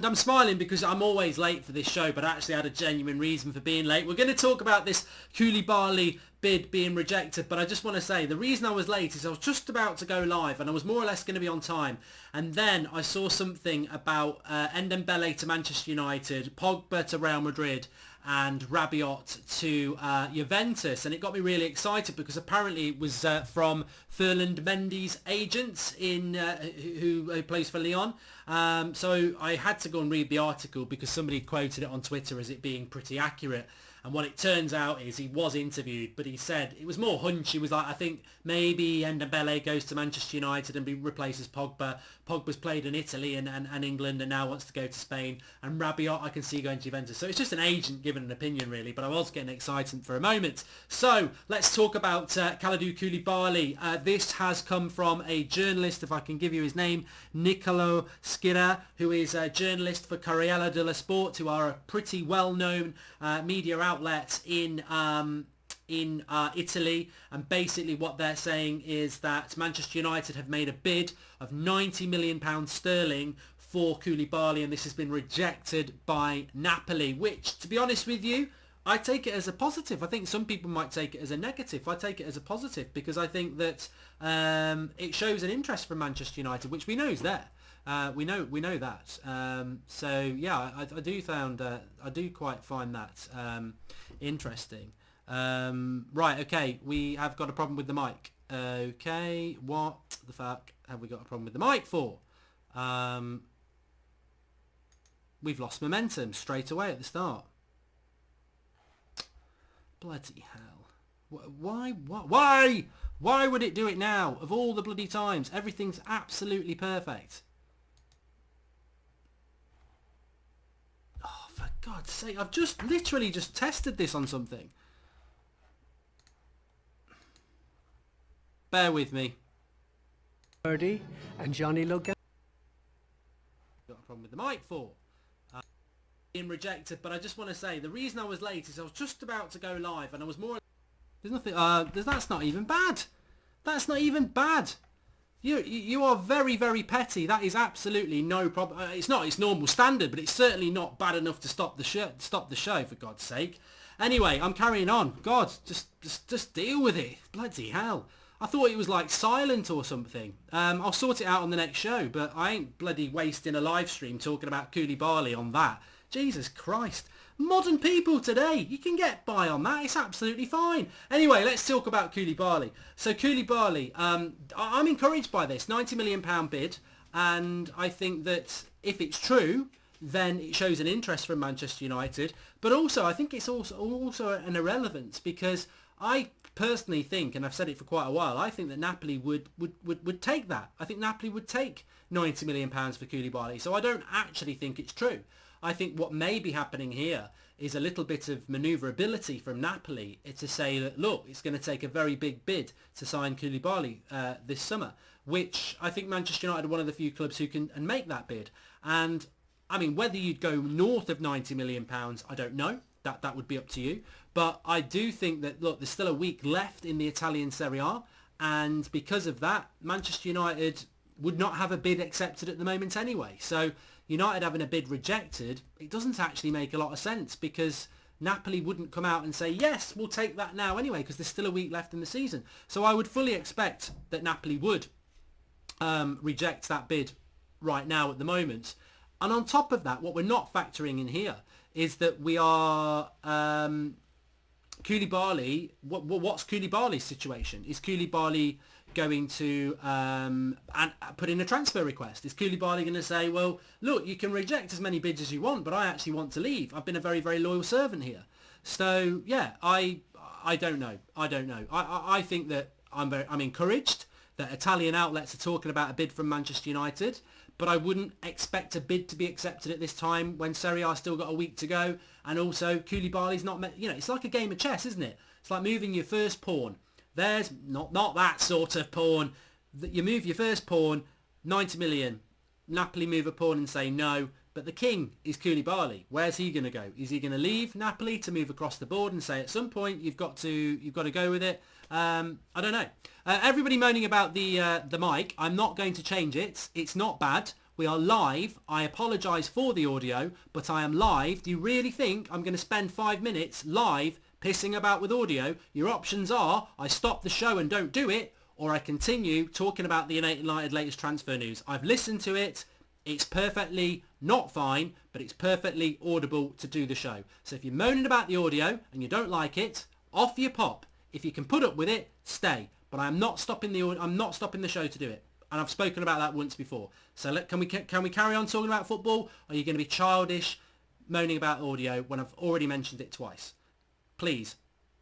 I'm smiling because I'm always late for this show, but I actually had a genuine reason for being late. We're going to talk about this Koulibaly bid being rejected, but I just want to say the reason I was late is I was just about to go live and I was more or less going to be on time. And then I saw something about Ndombele to Manchester United, Pogba to Real Madrid, and Rabiot to Juventus, and it got me really excited because apparently it was from Ferland Mendy's agents who plays for Lyon. So I had to go and read the article because somebody quoted it on Twitter as it being pretty accurate. And what it turns out is he was interviewed, but he said it was more hunch. He was like, I think maybe Ndombele goes to Manchester United and replaces Pogba. Pogba's played in Italy and England and now wants to go to Spain. And Rabiot I can see going to Juventus. So it's just an agent giving an opinion really, but I was getting excited for a moment. So let's talk about Kalidou Koulibaly. This has come from a journalist, if I can give you his name, Nicolo Schira, who is a journalist for Corriere dello Sport, who are a pretty well-known media outlet in Italy, and basically what they're saying is that Manchester United have made a bid of £90 million sterling for Koulibaly, and this has been rejected by Napoli, which, to be honest with you, I take it as a positive. I think some people might take it as a negative. I take it as a positive because I think that it shows an interest from Manchester United, which we know is there. We know that. So yeah, I do quite find that interesting. Right, okay, we have got a problem with the mic. Okay, what the fuck have we got a problem with the mic for? We've lost momentum straight away at the start. Bloody hell. Why would it do it now? Of all the bloody times, everything's absolutely perfect. Oh, for God's sake, I've just literally just tested this on something. Bear with me. Birdie and Johnny Logan. Got a problem with the mic for. Being rejected, but I just want to say the reason I was late is I was just about to go live and I was more... There's nothing... that's not even bad. That's not even bad. You are very, very petty. That is absolutely no problem. It's not its normal standard, but it's certainly not bad enough to stop the show, for God's sake. Anyway, I'm carrying on. God, just deal with it. Bloody hell. I thought it was like silent or something. I'll sort it out on the next show, but I ain't bloody wasting a live stream talking about Koulibaly on that. Jesus Christ. Modern people today, you can get by on that. It's absolutely fine. Anyway, let's talk about Koulibaly. So Koulibaly, I'm encouraged by this £90 million bid, and I think that if it's true, then it shows an interest from Manchester United. But also, I think it's also an irrelevance because I personally think, and I've said it for quite a while, I think that Napoli would take that. I think Napoli would take £90 million for Koulibaly. So I don't actually think it's true. I think what may be happening here is a little bit of manoeuvrability from Napoli to say that, look, it's going to take a very big bid to sign Koulibaly this summer, which I think Manchester United are one of the few clubs who can and make that bid. And, I mean, whether you'd go north of £90 million, I don't know. That would be up to you. But I do think that, look, there's still a week left in the Italian Serie A, and because of that, Manchester United would not have a bid accepted at the moment anyway. So United having a bid rejected, it doesn't actually make a lot of sense because Napoli wouldn't come out and say, yes, we'll take that now anyway, because there's still a week left in the season. So I would fully expect that Napoli would reject that bid right now at the moment. And on top of that, what we're not factoring in here is that we are... Koulibaly, what's Koulibaly's situation? Is Koulibaly going to put in a transfer request? Is Koulibaly going to say, well, look, you can reject as many bids as you want, but I actually want to leave. I've been a very, very loyal servant here. So, yeah, I don't know. I think that I'm encouraged that Italian outlets are talking about a bid from Manchester United, but I wouldn't expect a bid to be accepted at this time when Serie A still got a week to go, and also Koulibaly's not, it's like a game of chess, isn't it? It's like moving your first pawn. There's not that sort of pawn. You move your first pawn, 90 million. Napoli move a pawn and say no, but the king is Koulibaly. Where's he going to go? Is he going to leave Napoli to move across the board and say at some point you've got to go with it? I don't know. Everybody moaning about the mic. I'm not going to change it. It's not bad. We are live. I apologise for the audio, but I am live. Do you really think I'm going to spend 5 minutes live pissing about with audio? Your options are I stop the show and don't do it, or I continue talking about the United latest transfer news. I've listened to it. It's perfectly not fine, but it's perfectly audible to do the show. So if you're moaning about the audio and you don't like it, off you pop. If you can put up with it, stay. But I'm not stopping the show to do it. And I've spoken about that once before. So can we carry on talking about football? Or are you going to be childish, moaning about audio when I've already mentioned it twice? Please,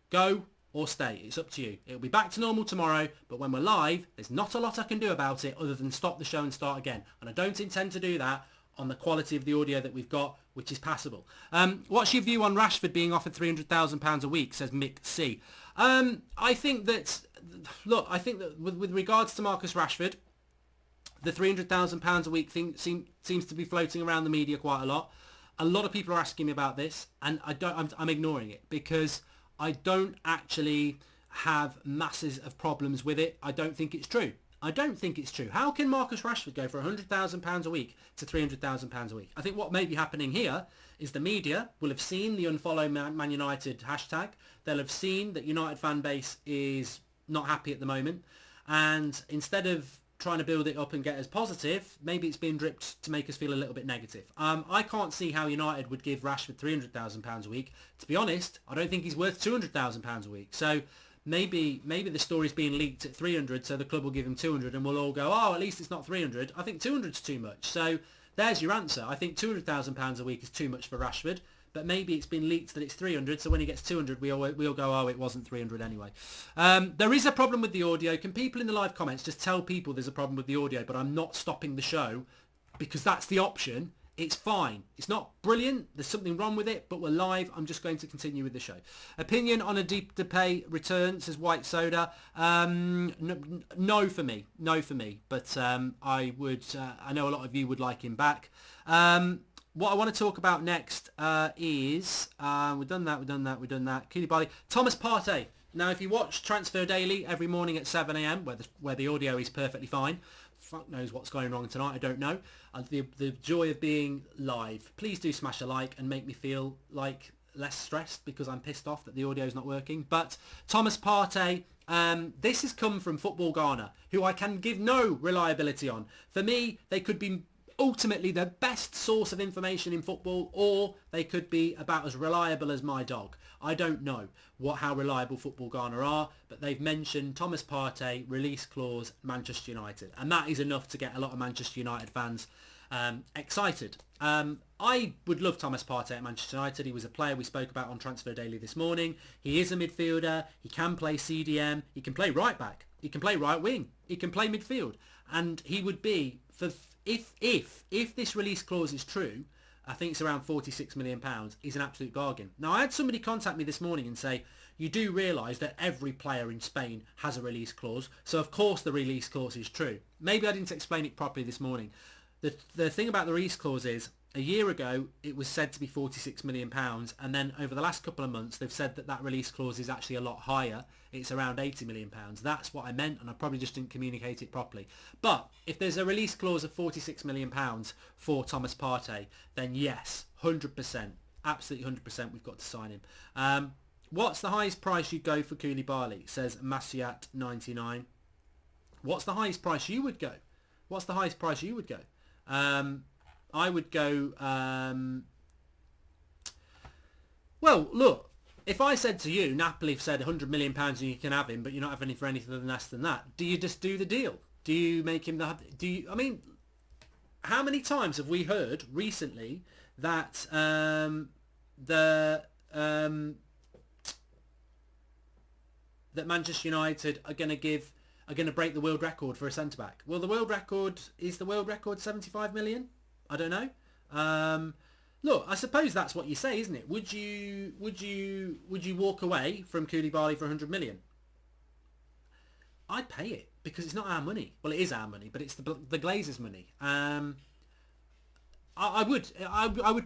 go or stay. It's up to you. It'll be back to normal tomorrow, but when we're live, there's not a lot I can do about it other than stop the show and start again. And I don't intend to do that on the quality of the audio that we've got, which is passable. What's your view on Rashford being offered £300,000 a week, says Mick C. I think that with regards to Marcus Rashford, the £300,000 a week thing seems to be floating around the media quite a lot. A lot of people are asking me about this, and I'm ignoring it because I don't actually have masses of problems with it. I don't think it's true. How can Marcus Rashford go from £100,000 a week to £300,000 a week? I think what may be happening here is the media will have seen the unfollow Man United hashtag. They'll have seen that United fan base is not happy at the moment. And instead of trying to build it up and get us positive, maybe it's been dripped to make us feel a little bit negative. I can't see how United would give Rashford £300,000 a week. To be honest, I don't think he's worth £200,000 a week. So maybe the story's being leaked at 300, so the club will give him 200 and we'll all go, oh, at least it's not 300. I think 200's too much. So there's your answer. I think £200,000 a week is too much for Rashford. But maybe it's been leaked that it's 300, so when he gets 200, we'll go, oh, it wasn't 300 anyway. There is a problem with the audio. Can people in the live comments just tell people there's a problem with the audio, but I'm not stopping the show because that's the option. It's fine. It's not brilliant. There's something wrong with it, but we're live. I'm just going to continue with the show. Opinion on a deep depay return, says White Soda. No for me. But I know a lot of you would like him back. What I want to talk about next is, we've done that. Koulibaly. Thomas Partey. Now, if you watch Transfer Daily every morning at 7 a.m, where the audio is perfectly fine, fuck knows what's going wrong tonight, I don't know. The joy of being live. Please do smash a like and make me feel like less stressed because I'm pissed off that the audio is not working. But Thomas Partey, this has come from Football Ghana, who I can give no reliability on. For me, they could be ultimately the best source of information in football, or they could be about as reliable as my dog. I don't know how reliable Football Ghana are, but they've mentioned Thomas Partey, release clause, Manchester United, and that is enough to get a lot of Manchester United fans excited. I would love Thomas Partey at Manchester United. He was a player we spoke about on Transfer Daily this morning. He is a midfielder. He can play CDM. He can play right back. He can play right wing. He can play midfield, and he would be for. If this release clause is true, I think it's around £46 million, is an absolute bargain. Now, I had somebody contact me this morning and say, you do realise that every player in Spain has a release clause, so of course the release clause is true. Maybe I didn't explain it properly this morning. The thing about the release clause is, a year ago, it was said to be £46 million, and then over the last couple of months, they've said that release clause is actually a lot higher. It's around £80 million. That's what I meant, and I probably just didn't communicate it properly. But if there's a release clause of £46 million for Thomas Partey, then yes, 100%, absolutely 100%, we've got to sign him. What's the highest price you'd go for Koulibaly, says Masiat99. What's the highest price you would go? I would go, well, look, if I said to you, Napoli have said £100 million and you can have him, but you're not having him for anything less than that, do you just do the deal? Do you make him I mean, how many times have we heard recently that that Manchester United are going to break the world record for a centre-back? Well, the world record 75 million? I don't know. Look, I suppose that's what you say, isn't it? Would you walk away from Koulibaly for 100 million? I'd pay it because it's not our money. Well, it is our money, but it's the Glazers' money. I would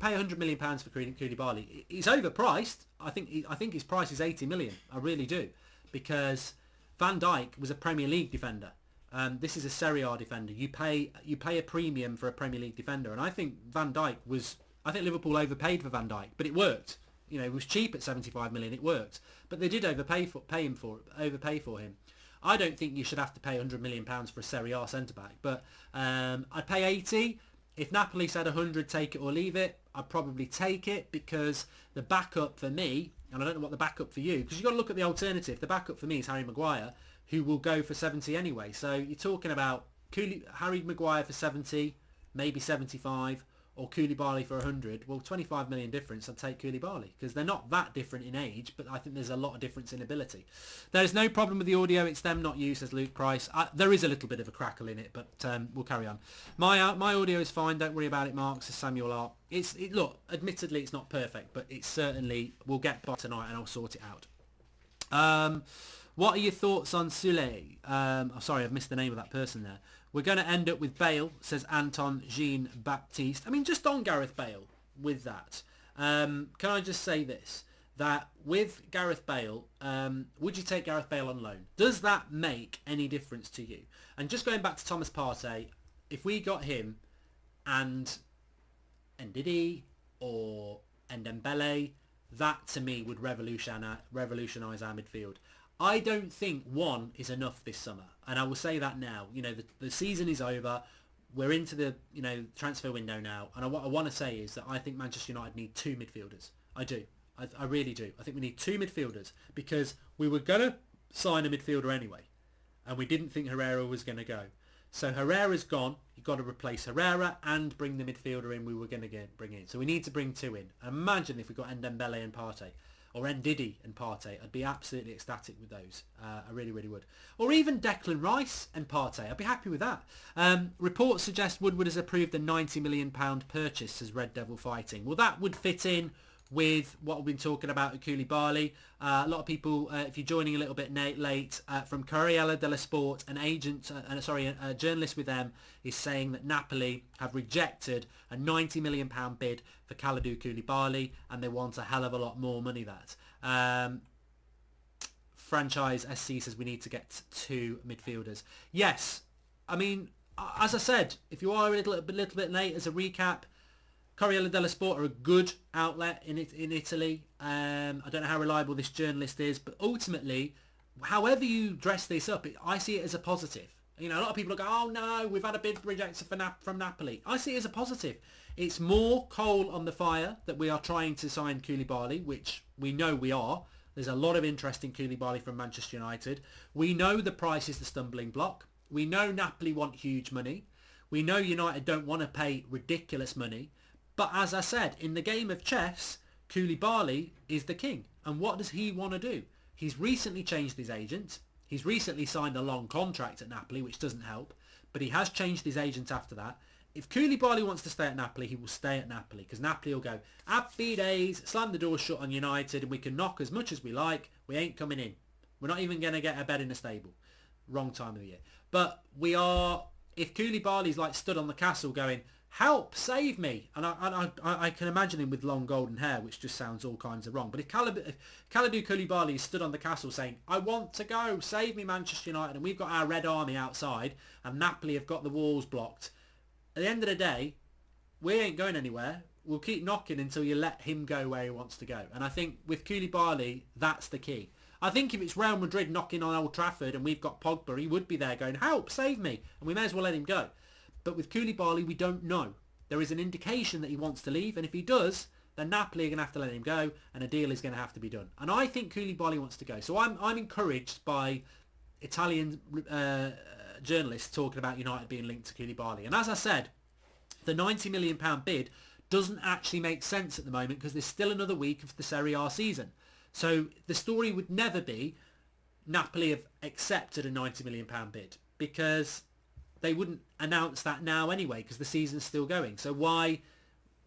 pay 100 million pounds for Koulibaly. He's overpriced. I think his price is 80 million. I really do, because Van Dijk was a Premier League defender. This is a Serie A defender. You pay a premium for a Premier League defender, and I think I think Liverpool overpaid for Van Dijk, but it worked. You know, it was cheap at 75 million. It worked, but they did overpay for him. I don't think you should have to pay 100 million pounds for a Serie A centre back, but I'd pay 80. If Napoli said 100, take it or leave it, I'd probably take it, because the backup for me, and I don't know what the backup for you, because you've got to look at the alternative. The backup for me is Harry Maguire, who will go for 70 anyway. So you're talking about Harry Maguire for 70, maybe 75, or Koulibaly for 100. Well, 25 million difference, I'd take Koulibaly, because they're not that different in age, but I think there's a lot of difference in ability. There's no problem with the audio. It's them, not you, says Luke Price. There is a little bit of a crackle in it, but we'll carry on. My audio is fine. Don't worry about it, Mark, says Samuel Art. Look, admittedly, it's not perfect, but it certainly will get by tonight, and I'll sort it out. What are your thoughts on Sule? Sorry, I've missed the name of that person there. We're going to end up with Bale, says Anton Jean-Baptiste. I mean, just on Gareth Bale with that. Can I just say this? That with Gareth Bale, would you take Gareth Bale on loan? Does that make any difference to you? And just going back to Thomas Partey, if we got him and Ndidi or Ndembele, that to me would revolutionise our midfield. I don't think one is enough this summer, and I will say that now. You know, the season is over. We're into the transfer window now, and what I want to say is that I think Manchester United need 2 midfielders. I do. I really do. I think we need 2 midfielders, because we were going to sign a midfielder anyway, and we didn't think Herrera was going to go. So Herrera's gone. You've got to replace Herrera and bring the midfielder in we were going to bring in. So we need to bring 2 in. Imagine if we got Ndembele and Partey. Or Ndidi and Partey. I'd be absolutely ecstatic with those. I really, really would. Or even Declan Rice and Partey. I'd be happy with that. Reports suggest Woodward has approved a £90 million purchase, says Red Devil Fighting. Well, that would fit in with what we've been talking about at Koulibaly. A lot of people, if you're joining a little bit late, from Corriere dello Sport, a journalist with them is saying that Napoli have rejected a £90 million bid for Kalidou Koulibaly, and they want a hell of a lot more money that. Franchise SC says we need to get 2 midfielders. Yes, I mean, as I said, if you are a little bit late, as a recap, Corriere dello Sport are a good outlet in Italy. I don't know how reliable this journalist is, but ultimately, however you dress this up, I see it as a positive. You know, a lot of people go, oh no, we've had a bid rejected from Napoli. I see it as a positive. It's more coal on the fire that we are trying to sign Koulibaly, which we know we are. There's a lot of interest in Koulibaly from Manchester United. We know the price is the stumbling block. We know Napoli want huge money. We know United don't want to pay ridiculous money. But as I said, in the game of chess, Koulibaly is the king. And what does he want to do? He's recently changed his agent. He's recently signed a long contract at Napoli, which doesn't help. But he has changed his agent after that. If Koulibaly wants to stay at Napoli, he will stay at Napoli, because Napoli will go, happy days, slam the door shut on United, and we can knock as much as we like. We ain't coming in. We're not even going to get a bed in a stable. Wrong time of the year. But we are, if Koulibaly's like stood on the castle going, help, save me. And I can imagine him with long golden hair, which just sounds all kinds of wrong. But if Kalidou Koulibaly stood on the castle saying, I want to go, save me Manchester United, and we've got our Red Army outside, and Napoli have got the walls blocked, at the end of the day, we ain't going anywhere. We'll keep knocking until you let him go where he wants to go. And I think with Koulibaly, that's the key. I think if it's Real Madrid knocking on Old Trafford and we've got Pogba, he would be there going, help, save me. And we may as well let him go. But with Koulibaly, we don't know. There is an indication that he wants to leave, and if he does, then Napoli are going to have to let him go, and a deal is going to have to be done. And I think Koulibaly wants to go. So I'm encouraged by Italian journalists talking about United being linked to Koulibaly. And as I said, the £90 million bid doesn't actually make sense at the moment, because there's still another week of the Serie A season. So the story would never be Napoli have accepted a £90 million bid, because they wouldn't announce that now anyway, because the season's still going. So why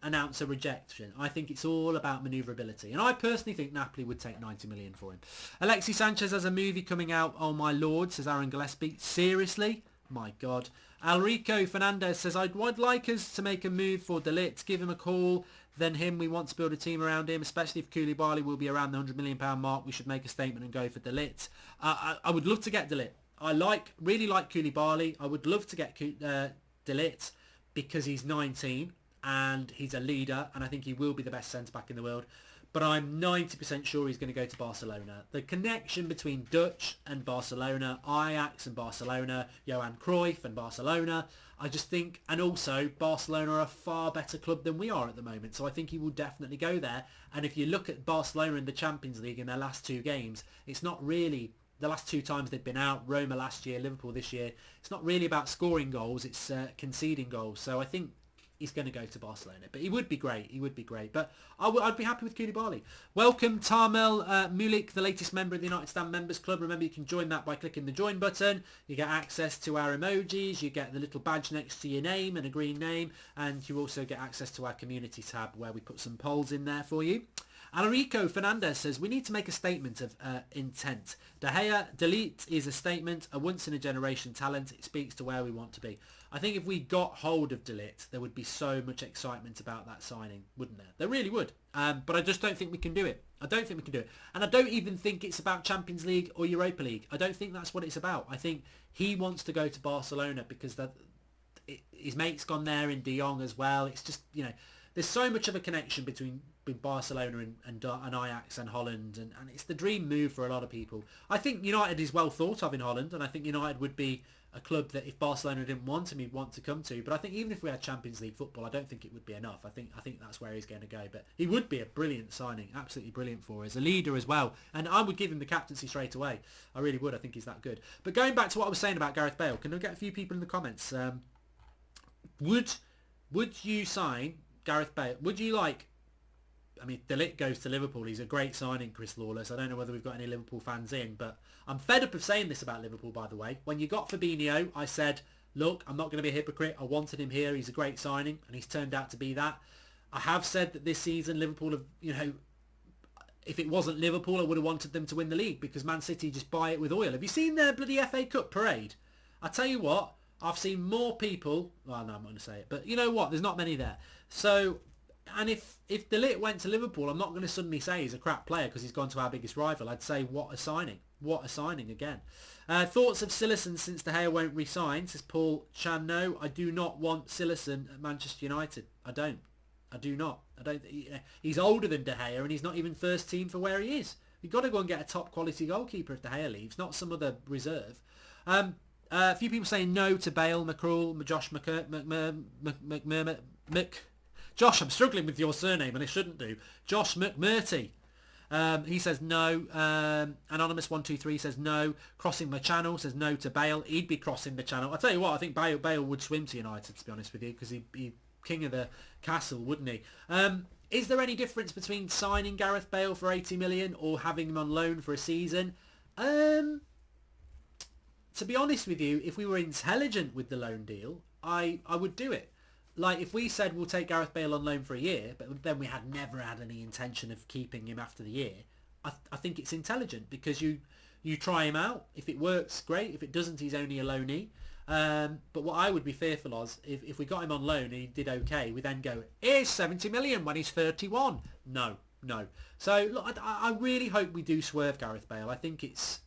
announce a rejection? I think it's all about manoeuvrability. And I personally think Napoli would take 90 million for him. Alexis Sanchez has a movie coming out. Oh my lord, says Aaron Gillespie. Seriously? My God. Alrico Fernandez says, I'd like us to make a move for De Ligt. Give him a call. Then him, we want to build a team around him, especially if Koulibaly will be around the £100 million mark. We should make a statement and go for De Ligt. I would love to get De Ligt. really like Koulibaly. I would love to get De Ligt because he's 19 and he's a leader, and I think he will be the best centre-back in the world. But I'm 90% sure he's going to go to Barcelona. The connection between Dutch and Barcelona, Ajax and Barcelona, Johan Cruyff and Barcelona, I just think, and also Barcelona are a far better club than we are at the moment. So I think he will definitely go there. And if you look at Barcelona in the Champions League in their last 2 games, it's not really, the last 2 times they've been out, Roma last year, Liverpool this year, it's not really about scoring goals, it's conceding goals. So I think he's going to go to Barcelona. But he would be great. He would be great. But I'd be happy with Koulibaly. Welcome, Tarmel Mulik, the latest member of the United Stand Members Club. Remember, you can join that by clicking the join button. You get access to our emojis. You get the little badge next to your name and a green name. And you also get access to our community tab where we put some polls in there for you. Alarico Fernandez says, we need to make a statement of intent. De Gea, delete is a statement, a once-in-a-generation talent. It speaks to where we want to be. I think if we got hold of De Ligt, there would be so much excitement about that signing, wouldn't there? There really would. But I just don't think we can do it. I don't think we can do it. And I don't even think it's about Champions League or Europa League. I don't think that's what it's about. I think he wants to go to Barcelona because his mate's gone there in De Jong as well. It's just, there's so much of a connection between Barcelona and Ajax and Holland, and it's the dream move for a lot of people. I think United is well thought of in Holland, and I think United would be a club that if Barcelona didn't want him, he'd want to come to. But I think even if we had Champions League football, I don't think it would be enough. I think that's where he's going to go. But he would be a brilliant signing, absolutely brilliant for us, a leader as well. And I would give him the captaincy straight away. I really would. I think he's that good. But going back to what I was saying about Gareth Bale, can I get a few people in the comments? Would you sign Gareth Bale? Would you like? I mean, De Ligt goes to Liverpool. He's a great signing, Chris Lawless. I don't know whether we've got any Liverpool fans in, but I'm fed up of saying this about Liverpool, by the way. When you got Fabinho, I said, look, I'm not going to be a hypocrite. I wanted him here. He's a great signing, and he's turned out to be that. I have said that this season, Liverpool have, if it wasn't Liverpool, I would have wanted them to win the league because Man City just buy it with oil. Have you seen their bloody FA Cup parade? I tell you what, I've seen more people. Well, no, I'm not going to say it, but you know what? There's not many there. So, and if De Ligt went to Liverpool, I'm not going to suddenly say he's a crap player because he's gone to our biggest rival. I'd say what a signing. What a signing again. Thoughts of Cillessen since De Gea won't resign, says Paul Chan. No, I do not want Cillessen at Manchester United. I don't. I do not. I don't. He's older than De Gea and he's not even first team for where he is. You've got to go and get a top quality goalkeeper if De Gea leaves, not some other reserve. A few people saying no to Bale, McCrall, Josh Josh, I'm struggling with your surname and I shouldn't do. Josh McMurty. He says no. Anonymous123 says no. Crossing the channel says no to Bale. He'd be crossing the channel. I'll tell you what, I think Bale would swim to United, to be honest with you, because he'd be king of the castle, wouldn't he? Is there any difference between signing Gareth Bale for 80 million or having him on loan for a season? To be honest with you, if we were intelligent with the loan deal, I would do it. Like, if we said we'll take Gareth Bale on loan for a year, but then we had never had any intention of keeping him after the year, I think it's intelligent because you try him out. If it works, great. If it doesn't, he's only a loanee. But what I would be fearful of, if we got him on loan and he did okay, we then go, here's 70 million when he's 31. No. So, look, I really hope we do swerve Gareth Bale. I think it's...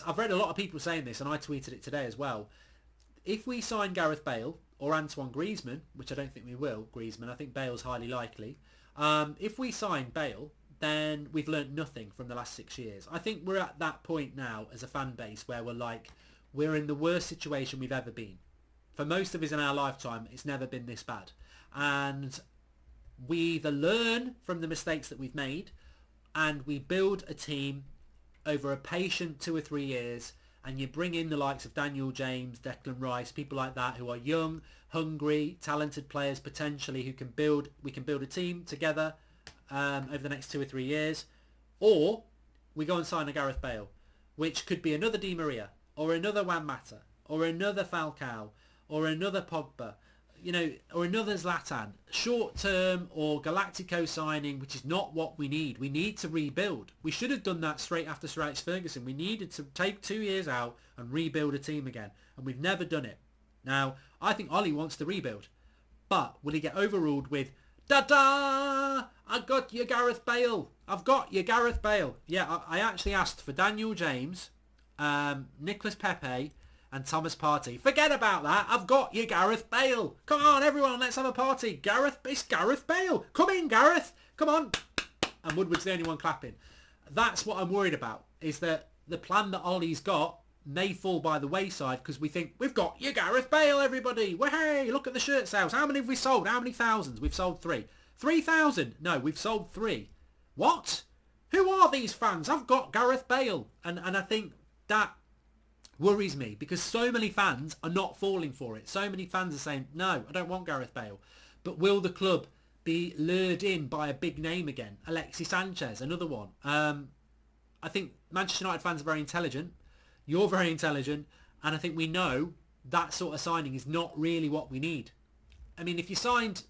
I've read a lot of people saying this, and I tweeted it today as well. If we sign Gareth Bale or Antoine Griezmann, which I don't think we will, I think Bale's highly likely. If we sign Bale, then we've learnt nothing from the last 6 years. I think we're at that point now as a fan base where we're in the worst situation we've ever been. For most of us in our lifetime, it's never been this bad. And we either learn from the mistakes that we've made and we build a team over a patient 2 or 3 years, and you bring in the likes of Daniel James, Declan Rice, people like that who are young, hungry, talented players potentially we can build a team together over the next 2 or 3 years. Or we go and sign a Gareth Bale, which could be another Di Maria, or another Juan Mata, or another Falcao, or another Pogba, or another Zlatan. Short-term or Galactico signing, which is not what we need. We need to rebuild. We should have done that straight after Sir Alex Ferguson. We needed to take 2 years out and rebuild a team again, and we've never done it. Now, I think Ollie wants to rebuild, but will he get overruled with, "Da-da! I got you, Gareth Bale. I've got you, Gareth Bale." Yeah, I actually asked for Daniel James, Nicholas Pepe and Thomas Partey. Forget about that. I've got you, Gareth Bale. Come on, everyone, let's have a party. It's Gareth Bale. Come in, Gareth. Come on. And Woodward's the only one clapping. That's what I'm worried about, is that the plan that Ollie's got may fall by the wayside because we think, we've got you, Gareth Bale, everybody. Well, hey, look at the shirt sales. How many have we sold? How many thousands? We've sold 3. 3,000? No, we've sold 3. What? Who are these fans? I've got Gareth Bale. And I think that worries me because so many fans are not falling for it. So many fans are saying, no, I don't want Gareth Bale. But will the club be lured in by a big name again? Alexis Sanchez, another one. I think Manchester United fans are very intelligent. You're very intelligent. And I think we know that sort of signing is not really what we need. I mean, if you signed,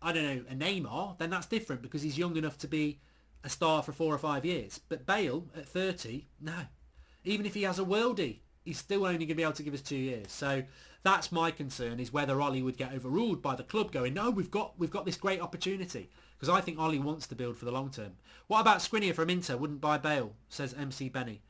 I don't know, a Neymar, then that's different because he's young enough to be a star for 4 or 5 years. But Bale at 30, no. Even if he has a worldie, he's still only going to be able to give us 2 years. So that's my concern, is whether Ollie would get overruled by the club going, no, we've got this great opportunity. Because I think Ollie wants to build for the long term. What about Skriniar from Inter? Wouldn't buy Bale, says MC Benny.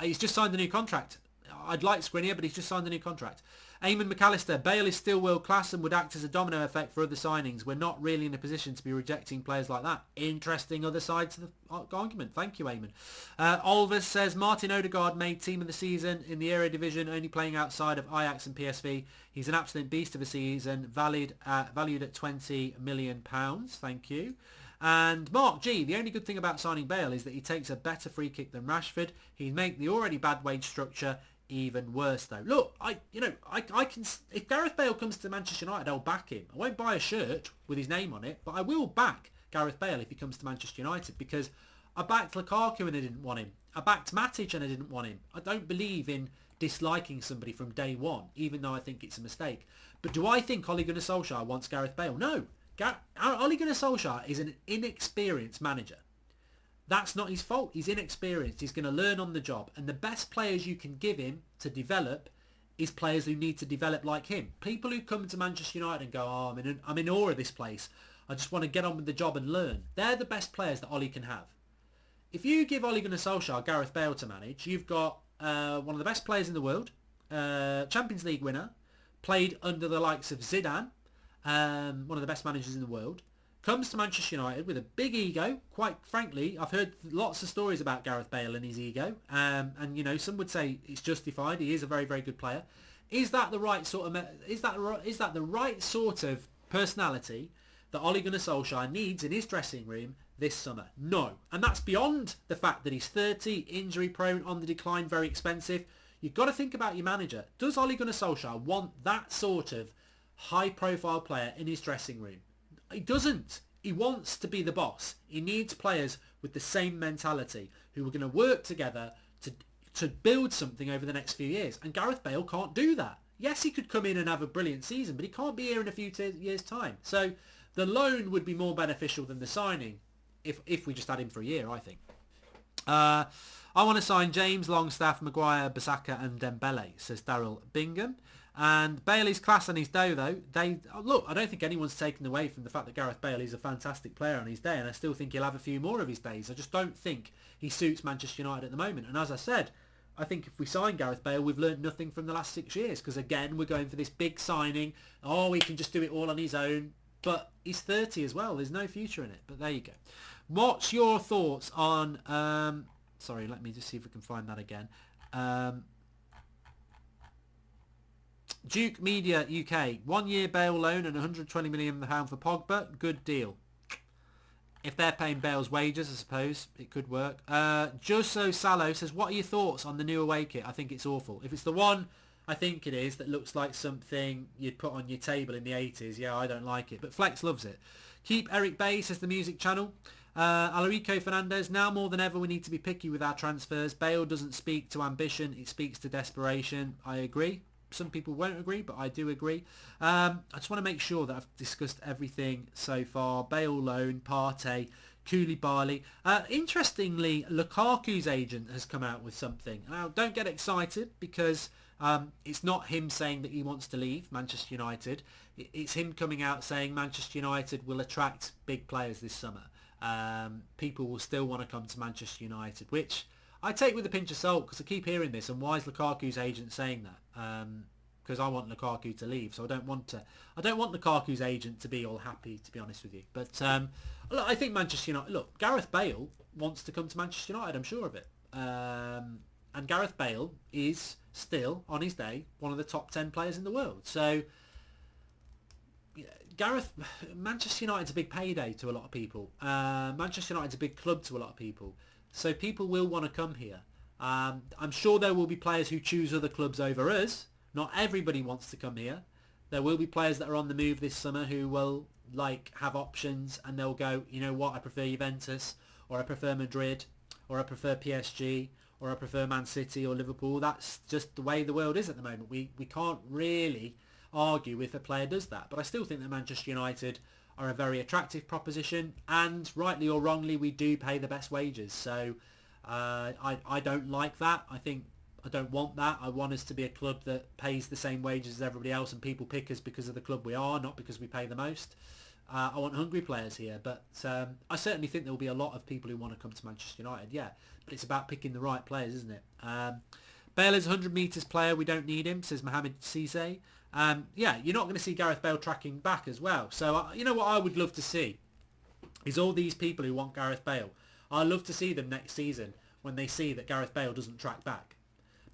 He's just signed a new contract. I'd like Skriniar, but he's just signed a new contract. Eamon McAllister, Bale is still world class and would act as a domino effect for other signings. We're not really in a position to be rejecting players like that. Interesting other side to the argument. Thank you, Eamon. Olvis says Martin Odegaard made team of the season in the Eredivisie, only playing outside of Ajax and PSV. He's an absolute beast of a season, valued at £20 million. Thank you. And Mark G, the only good thing about signing Bale is that he takes a better free kick than Rashford. He'd make the already bad wage structure even worse though. Look, I can, if Gareth Bale comes to Manchester United, I'll back him. I won't buy a shirt with his name on it, but I will back Gareth Bale if he comes to Manchester United, because I backed Lukaku and I didn't want him. I backed Matic and I didn't want him. I don't believe in disliking somebody from day one, even though I think it's a mistake. But do I think Ole Gunnar Solskjaer wants Gareth Bale? No. Ole Gunnar Solskjaer is an inexperienced manager. That's not his fault. He's inexperienced. He's going to learn on the job. And the best players you can give him to develop is players who need to develop like him. People who come to Manchester United and go, oh, I'm in awe of this place. I just want to get on with the job and learn. They're the best players that Ole can have. If you give Ole Gunnar Solskjaer Gareth Bale to manage, you've got one of the best players in the world, Champions League winner, played under the likes of Zidane, one of the best managers in the world, comes to Manchester United with a big ego. Quite frankly, I've heard lots of stories about Gareth Bale and his ego, and some would say it's justified. He is a very, very good player. Is that the right sort of is that the right sort of personality that Ole Gunnar Solskjaer needs in his dressing room this summer? No, and that's beyond the fact that he's 30, injury prone, on the decline, very expensive. You've got to think about your manager. Does Ole Gunnar Solskjaer want that sort of high-profile player in his dressing room? He doesn't. He wants to be the boss. He needs players with the same mentality who are going to work together to build something over the next few years. And Gareth Bale can't do that. Yes, he could come in and have a brilliant season, but he can't be here in a few years' time. So the loan would be more beneficial than the signing if we just had him for a year, I think. I want to sign James, Longstaff, Maguire, Bissaka and Dembele, says Daryl Bingham. And Bailey's class on his day, though, look, I don't think anyone's taken away from the fact that Gareth Bale is a fantastic player on his day, and I still think he'll have a few more of his days. I just don't think he suits Manchester United at the moment. And as I said, I think if we sign Gareth Bale, we've learned nothing from the last 6 years, because again, we're going for this big signing. Oh, he can just do it all on his own. But he's 30 as well. There's no future in it. But there you go. What's your thoughts on... sorry, let me just see if we can find that again. Duke Media UK, 1 year Bale loan and £120 million for Pogba. Good deal. If they're paying Bale's wages, I suppose it could work. Joso Salo says, what are your thoughts on the new away kit? I think it's awful. If it's the one I think it is that looks like something you'd put on your table in the 80s, yeah, I don't like it. But Flex loves it. Keep Eric Bay, says the music channel. Alarico Fernandez, now more than ever we need to be picky with our transfers. Bale doesn't speak to ambition, it speaks to desperation. I agree. Some people won't agree, but I do agree. I just want to make sure that I've discussed everything so far. Bale loan, Partey, Koulibaly. Interestingly, Lukaku's agent has come out with something. Now, don't get excited, because it's not him saying that he wants to leave Manchester United. It's him coming out saying Manchester United will attract big players this summer. People will still want to come to Manchester United, which I take with a pinch of salt because I keep hearing this, and why is Lukaku's agent saying that? Because I want Lukaku to leave, so I don't want Lukaku's agent to be all happy, to be honest with you. But look, I think Manchester United. Look, Gareth Bale wants to come to Manchester United. I'm sure of it. And Gareth Bale is still, on his day, one of the top 10 players in the world. So Manchester United's a big payday to a lot of people. Manchester United's a big club to a lot of people. So people will want to come here. I'm sure there will be players who choose other clubs over us. Not everybody wants to come here. There will be players that are on the move this summer who will have options, and they'll go, you know what, I prefer Juventus, or I prefer Madrid, or I prefer PSG, or I prefer Man City or Liverpool. That's just the way the world is at the moment. We can't really argue if a player does that. But I still think that Manchester United are a very attractive proposition, and rightly or wrongly, we do pay the best wages. So I don't like that. I don't want that. I want us to be a club that pays the same wages as everybody else, and people pick us because of the club we are, not because we pay the most. I want hungry players here, but I certainly think there will be a lot of people who want to come to Manchester United, yeah. But it's about picking the right players, isn't it? Bale is a 100 metres player. We don't need him, says Mohamed Cisse. Yeah, you're not going to see Gareth Bale tracking back as well. So, you know what I would love to see is all these people who want Gareth Bale. I'd love to see them next season when they see that Gareth Bale doesn't track back.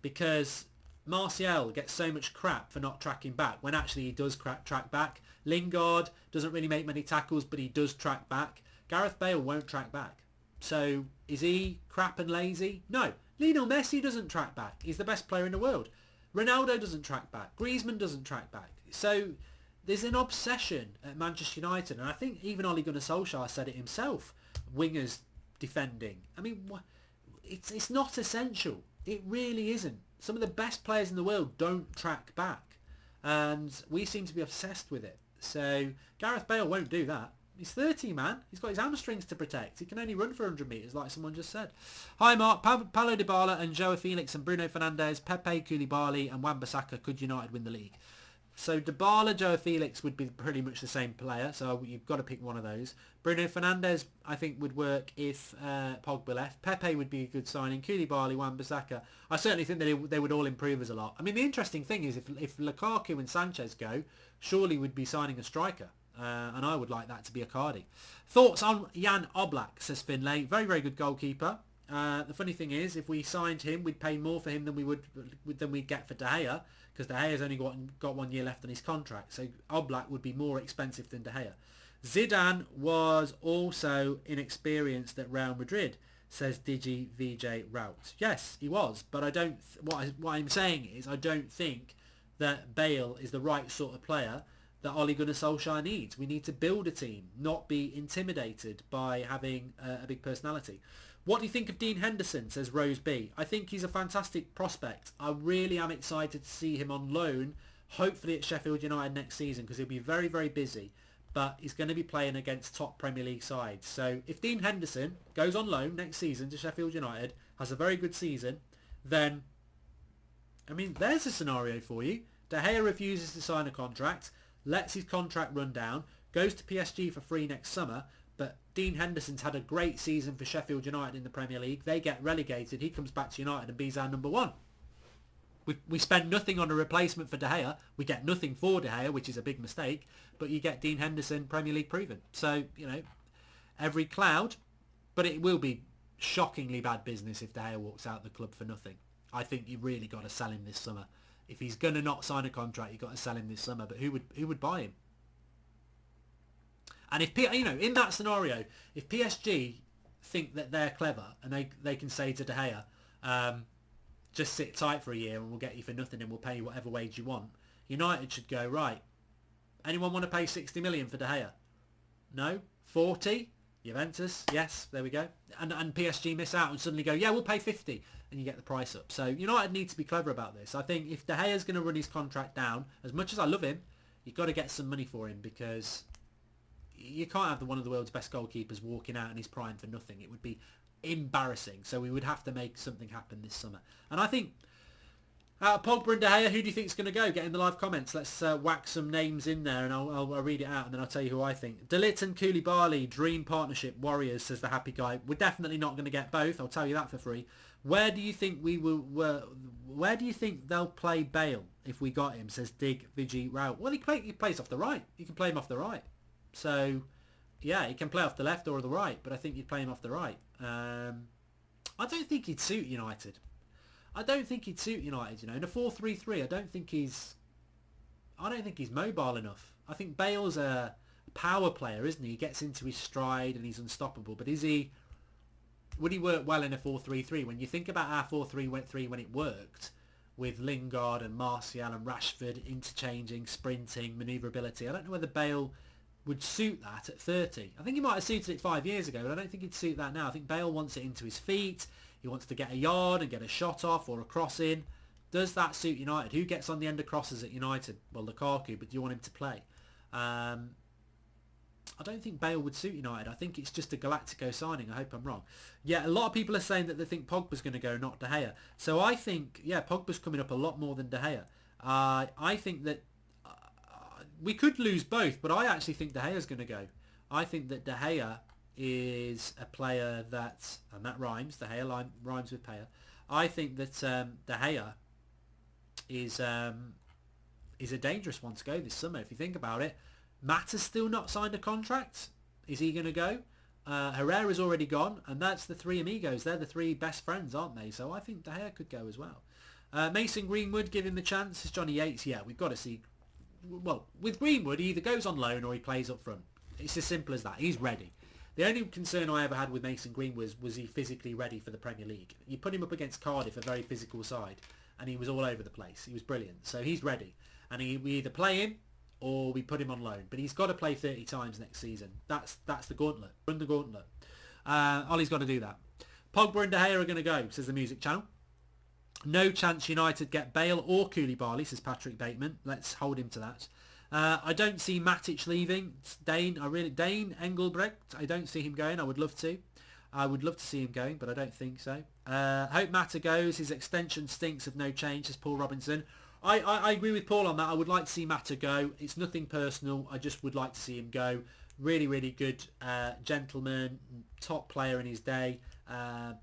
Because Martial gets so much crap for not tracking back when actually he does track back. Lingard doesn't really make many tackles, but he does track back. Gareth Bale won't track back. So is he crap and lazy? No. Lionel Messi doesn't track back. He's the best player in the world. Ronaldo doesn't track back. Griezmann doesn't track back. So there's an obsession at Manchester United, and I think even Ole Gunnar Solskjaer said it himself. Wingers defending. I mean, it's not essential. It really isn't. Some of the best players in the world don't track back, and we seem to be obsessed with it. So Gareth Bale won't do that. He's 30, man. He's got his hamstrings to protect. He can only run for 100 metres, like someone just said. Hi, Mark. Paulo Dybala and Joao Felix and Bruno Fernandes, Pepe, Koulibaly and Wan-Bissaka. Could United win the league? So Dybala, Joao Felix would be pretty much the same player, so you've got to pick one of those. Bruno Fernandes, I think, would work if Pogba left. Pepe would be a good signing. Koulibaly, Wan-Bissaka. I certainly think that they would all improve us a lot. I mean, the interesting thing is if Lukaku and Sanchez go, surely we'd be signing a striker. And I would like that to be a Cardi. Thoughts on Jan Oblak, says Finlay. Very, very good goalkeeper. The funny thing is, if we signed him, we'd pay more for him than we'd get for De Gea, because De Gea's only got 1 year left on his contract. So Oblak would be more expensive than De Gea. Zidane was also inexperienced at Real Madrid, says Digi VJ Rout. Yes, he was, but I don't. What I'm saying is, I don't think that Bale is the right sort of player that Ole Gunnar Solskjaer needs. We need to build a team, not be intimidated by having a big personality. What do you think of Dean Henderson, says Rose B? I think he's a fantastic prospect. I really am excited to see him on loan, hopefully at Sheffield United next season, because he'll be very, very busy. But he's going to be playing against top Premier League sides. So if Dean Henderson goes on loan next season to Sheffield United, has a very good season, then, I mean, there's a scenario for you. De Gea refuses to sign a contract, lets his contract run down, goes to PSG for free next summer, but Dean Henderson's had a great season for Sheffield United in the Premier League. They get relegated. He comes back to United and be's our number one. We spend nothing on a replacement for De Gea. We get nothing for De Gea, which is a big mistake, but you get Dean Henderson Premier League proven. So, you know, every cloud, but it will be shockingly bad business if De Gea walks out the club for nothing. I think you really got to sell him this summer. If he's going to not sign a contract, you've got to sell him this summer. But who would buy him? And if, you know, in that scenario, if PSG think that they're clever and they can say to De Gea, just sit tight for a year and we'll get you for nothing and we'll pay you whatever wage you want, United should go, right, anyone want to pay 60 million for De Gea? No? 40? Juventus? Yes, there we go. And PSG miss out and suddenly go, yeah, we'll pay 50, and you get the price up. So United need to be clever about this. I think if De Gea's going to run his contract down, as much as I love him, you've got to get some money for him, because you can't have one of the world's best goalkeepers walking out in his prime for nothing. It would be embarrassing. So we would have to make something happen this summer. And I think Out of Pogba and De Gea, who do you think is going to go? Get in the live comments. Let's whack some names in there, and I'll read it out, and then I'll tell you who I think. De Ligt and Koulibaly, dream partnership. Warriors, says the happy guy. We're definitely not going to get both. I'll tell you that for free. Where do you think where do you think they'll play Bale if we got him? Says Dig Vigi Rao. Well, he plays off the right. You can play him off the right. So, yeah, he can play off the left or the right, but I think you'd play him off the right. I don't think he'd suit United. In a 4-3-3, I don't think he's mobile enough. I think Bale's a power player, isn't he? He gets into his stride and he's unstoppable. But would he work well in a 4-3-3? When you think about our 4-3-3 when it worked, with Lingard and Martial and Rashford interchanging, sprinting, manoeuvrability, I don't know whether Bale would suit that at 30. I think he might have suited it 5 years ago, but I don't think he'd suit that now. I think Bale wants it into his feet. He wants to get a yard and get a shot off or a cross in. Does that suit United? Who gets on the end of crosses at United? Well, Lukaku, but do you want him to play? I don't think Bale would suit United. I think it's just a Galactico signing. I hope I'm wrong. Yeah, a lot of people are saying that they think Pogba's going to go, not De Gea. So I think, yeah, Pogba's coming up a lot more than De Gea. I think that we could lose both, but I actually think De Gea's going to go. I think that De Gea is a player that, and that rhymes, De Gea rhymes with player. I think that De Gea is a dangerous one to go this summer. If you think about it, Mata's still not signed a contract. Is he going to go? Herrera's already gone, and that's the three amigos. They're the three best friends, aren't they? So I think De Gea could go as well. Mason Greenwood, give him the chance. Is Johnny Yates? Yeah, we've got to see. Well, with Greenwood, he either goes on loan or he plays up front. It's as simple as that. He's ready. The only concern I ever had with Mason Greenwood was he physically ready for the Premier League. You put him up against Cardiff, a very physical side, and he was all over the place. He was brilliant. So he's ready. And we either play him or we put him on loan. But he's got to play 30 times next season. That's the gauntlet. Run the gauntlet. Ollie's got to do that. Pogba and De Gea are going to go, says the music channel. No chance United get Bale or Koulibaly, says Patrick Bateman. Let's hold him to that. I don't see Matic leaving. Dane Engelbrecht, I don't see him going. I would love to. I would love to see him going, but I don't think so. Hope Mata goes. His extension stinks of no change, says Paul Robinson. I agree with Paul on that. I would like to see Mata go. It's nothing personal. I just would like to see him go. Really, really good gentleman, top player in his day.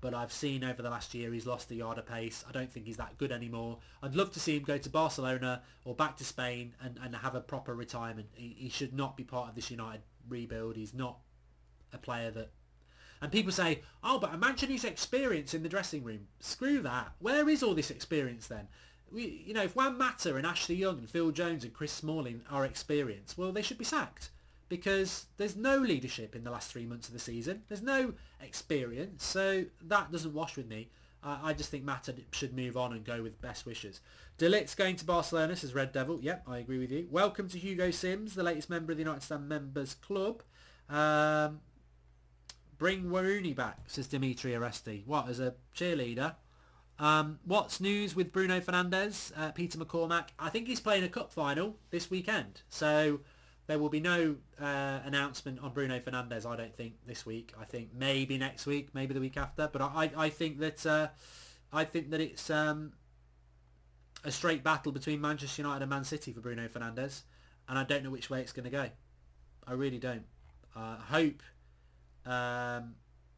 But I've seen over the last year he's lost a yard of pace. I don't think he's that good anymore. I'd love to see him go to Barcelona or back to Spain and have a proper retirement. He should not be part of this United rebuild. He's not a player that... And people say, oh, but imagine his experience in the dressing room. Screw that. Where is all this experience then? If Juan Mata and Ashley Young and Phil Jones and Chris Smalling are experienced, well, they should be sacked. Because there's no leadership in the last 3 months of the season. There's no experience, so that doesn't wash with me. I just think Mata should move on and go with best wishes. De Ligt's going to Barcelona, says Red Devil. Yep, I agree with you. Welcome to Hugo Sims, the latest member of the United Stand Members Club. Bring Waruni back, says Dimitri Aresti. What, as a cheerleader? What's news with Bruno Fernandes? Peter McCormack. I think he's playing a cup final this weekend, so... There will be no announcement on Bruno Fernandes, I don't think, this week. I think maybe next week, maybe the week after. But I think that it's a straight battle between Manchester United and Man City for Bruno Fernandes, and I don't know which way it's going to go. I really don't. I hope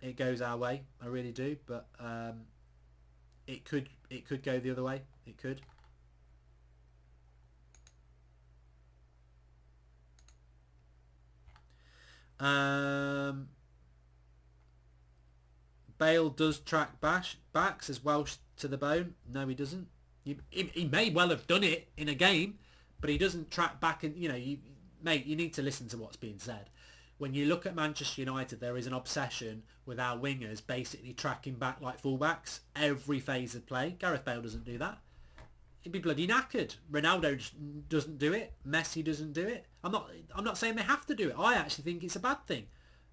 it goes our way. I really do, but it could go the other way. It could. Bale does track back, says Welsh to the bone. No, he doesn't. He may well have done it in a game, but he doesn't track back. And mate, you need to listen to what's being said. When you look at Manchester United, there is an obsession with our wingers basically tracking back like fullbacks every phase of play. Gareth Bale doesn't do that. He'd be bloody knackered. Ronaldo doesn't do it. Messi doesn't do it. I'm not saying they have to do it. I actually think it's a bad thing.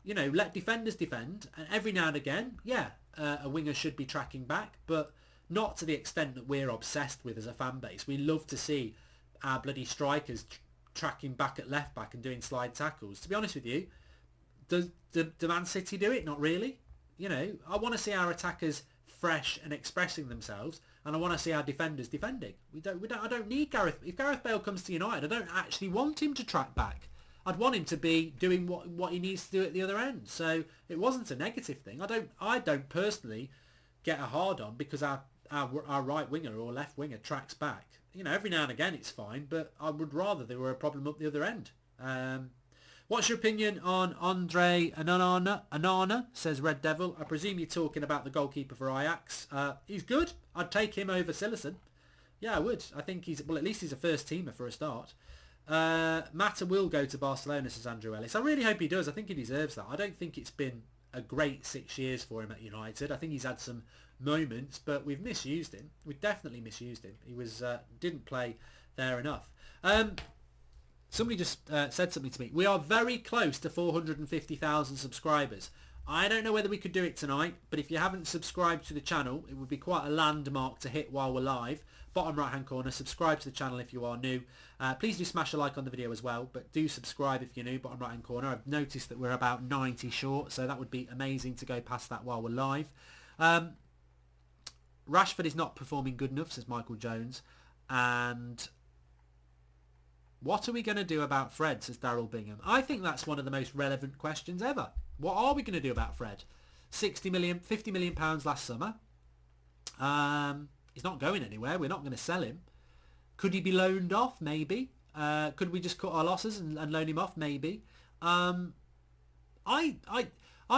Let defenders defend, and every now and again, yeah, a winger should be tracking back, but not to the extent that we're obsessed with as a fan base. We love to see our bloody strikers tracking back at left back and doing slide tackles. To be honest with you, does Man City do it? Not really. I want to see our attackers fresh and expressing themselves. and I want to see our defenders defending. I don't need Gareth. If Gareth Bale comes to United, I don't actually want him to track back. I'd want him to be doing what he needs to do at the other end. So it wasn't a negative thing. I don't personally get a hard on because our right winger or left winger tracks back. You know, every now and again it's fine, but I would rather there were a problem up the other end. What's your opinion on Andre Anana, says Red Devil. I presume you're talking about the goalkeeper for Ajax. He's good. I'd take him over Silerson. Yeah, I would. I think at least he's a first teamer for a start. Mata will go to Barcelona, says Andrew Ellis. I really hope he does. I think he deserves that. I don't think it's been a great 6 years for him at United. I think he's had some moments, but we've misused him. We've definitely misused him. He didn't play there enough. Somebody just said something to me. We are very close to 450,000 subscribers. I don't know whether we could do it tonight, but if you haven't subscribed to the channel, it would be quite a landmark to hit while we're live. Bottom right hand corner, subscribe to the channel if you are new. Please do smash a like on the video as well, but do subscribe if you're new, bottom right hand corner. I've noticed that we're about 90 short, so that would be amazing to go past that while we're live. Rashford is not performing good enough, says Michael Jones. And what are we going to do about Fred, says Daryl Bingham. I think that's one of the most relevant questions ever. What are we going to do about Fred? 50 million pounds last summer. He's not going anywhere. We're not going to sell him. Could he be loaned off? Maybe. Could we just cut our losses and loan him off? Maybe. I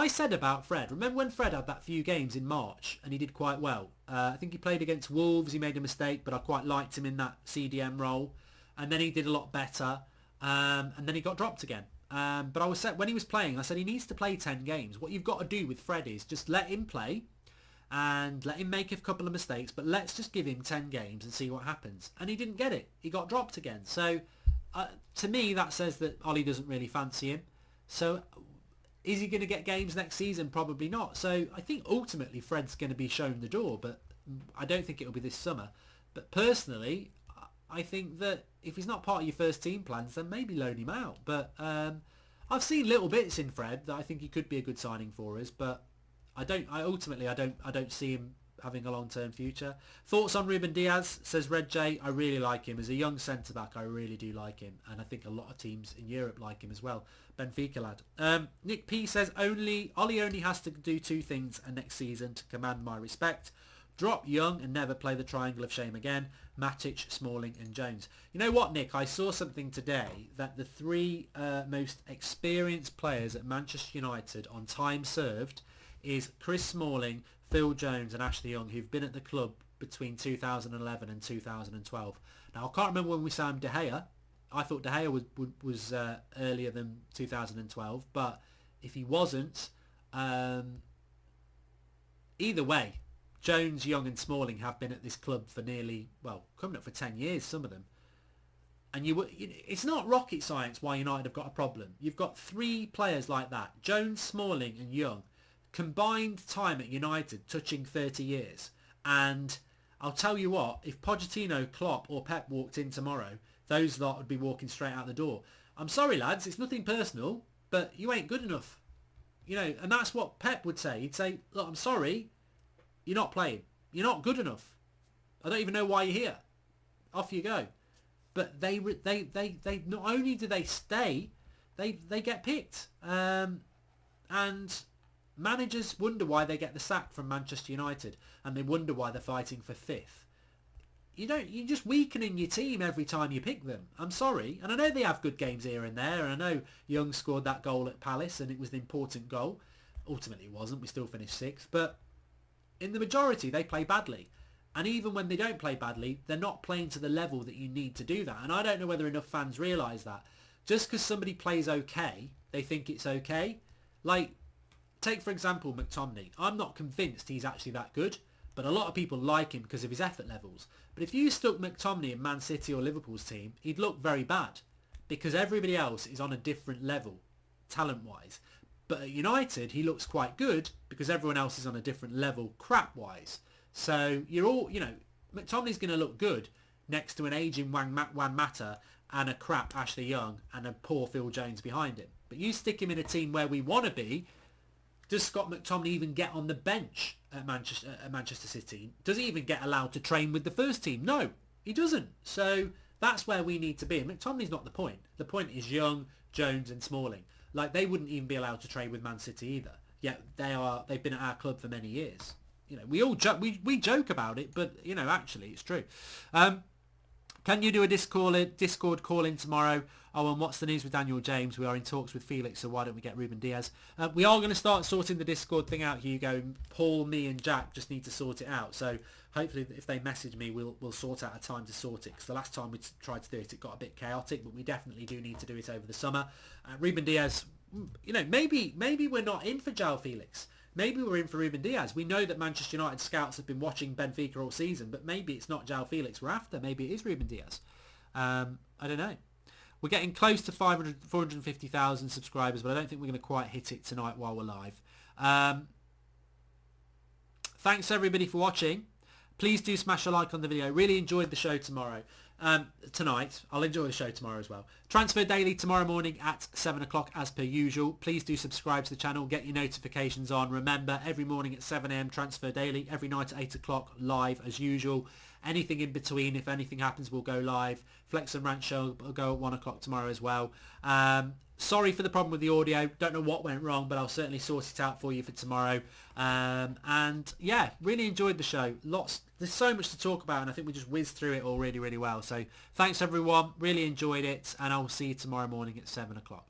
said about Fred, remember when Fred had that few games in March and he did quite well? I think he played against Wolves. He made a mistake, but I quite liked him in that CDM role. And then he did a lot better. And then he got dropped again. But I said when he was playing, I said he needs to play 10 games. What you've got to do with Fred is just let him play and let him make a couple of mistakes, but let's just give him 10 games and see what happens. And he didn't get it. He got dropped again. So to me, that says that Ollie doesn't really fancy him. So is he going to get games next season? Probably not. So I think ultimately Fred's going to be shown the door, but I don't think it'll be this summer. But personally, I think that if he's not part of your first team plans, then maybe loan him out. But I've seen little bits in Fred that I think he could be a good signing for us, but I don't see him having a long-term future. Thoughts on Ruben Diaz, says Red J. I really like him. As a young centre-back, I really do like him. And I think a lot of teams in Europe like him as well. Benfica lad. Nick P says, Ollie only has to do two things next season to command my respect. Drop Young and never play the triangle of shame again. Matic, Smalling and Jones. You know what, Nick? I saw something today that the three most experienced players at Manchester United on time served is Chris Smalling, Phil Jones and Ashley Young, who've been at the club between 2011 and 2012. Now, I can't remember when we signed De Gea. I thought De Gea was earlier than 2012, but if he wasn't, either way, Jones, Young and Smalling have been at this club for nearly, well, coming up for 10 years, some of them. And it's not rocket science why United have got a problem. You've got three players like that, Jones, Smalling and Young, combined time at United touching 30 years. And I'll tell you what, if Pochettino, Klopp or Pep walked in tomorrow, those lot would be walking straight out the door. I'm sorry, lads, it's nothing personal, but you ain't good enough. You know, and that's what Pep would say. He'd say, look, I'm sorry, you're not playing. You're not good enough. I don't even know why you're here. Off you go. But they not only do they stay, they get picked. And managers wonder why they get the sack from Manchester United, and they wonder why they're fighting for fifth. You're just weakening your team every time you pick them. I'm sorry. And I know they have good games here and there, and I know Young scored that goal at Palace and it was an important goal. Ultimately it wasn't. We still finished sixth. But in the majority, they play badly. And even when they don't play badly, they're not playing to the level that you need to do that. And I don't know whether enough fans realise that. Just because somebody plays okay, they think it's okay. Like, take for example McTominay. I'm not convinced he's actually that good, but a lot of people like him because of his effort levels. But if you stuck McTominay in Man City or Liverpool's team, he'd look very bad because everybody else is on a different level, talent-wise. But at United, he looks quite good because everyone else is on a different level crap-wise. So you're all, McTominay's going to look good next to an aging Juan Mata and a crap Ashley Young and a poor Phil Jones behind him. But you stick him in a team where we want to be, Does Scott McTominay even get on the bench at Manchester City? Does he even get allowed to train with the first team? No, he doesn't. So that's where we need to be. And McTominay's not the point. The point is Young, Jones and Smalling. Like, they wouldn't even be allowed to train with Man City either. Yet they've been at our club for many years. You know, we all we joke about it, but you know, actually it's true. Can you do a Discord call in tomorrow? Oh, and what's the news with Daniel James? We are in talks with Felix, so why don't we get Ruben Diaz? We are going to start sorting the Discord thing out, Hugo. Paul, me and Jack just need to sort it out. So hopefully if they message me, we'll sort out a time to sort it. Because the last time we tried to do it, it got a bit chaotic, but we definitely do need to do it over the summer. Ruben Diaz, you know, maybe we're not in for João Felix. Maybe we're in for Ruben Diaz. We know that Manchester United scouts have been watching Benfica all season, but maybe it's not João Felix we're after. Maybe it is Ruben Diaz. I don't know. We're getting close to 450,000 subscribers, but I don't think we're going to quite hit it tonight while we're live. Thanks everybody for watching. Please do smash a like on the video. Really enjoyed the show tonight. I'll enjoy the show tomorrow as well. Transfer Daily tomorrow morning at 7 o'clock as per usual. Please do subscribe to the channel. Get your notifications on. Remember, every morning at 7 a.m. Transfer Daily. Every night at 8 o'clock live as usual. Anything in between, if anything happens, will go live. Flex and Rant Show will go at 1 o'clock tomorrow as well. Sorry for the problem with the audio. Don't know what went wrong, but I'll certainly sort it out for you for tomorrow. And yeah, really enjoyed the show. There's so much to talk about, and I think we just whizzed through it all really, really well. So thanks everyone. Really enjoyed it, and I'll see you tomorrow morning at 7 o'clock.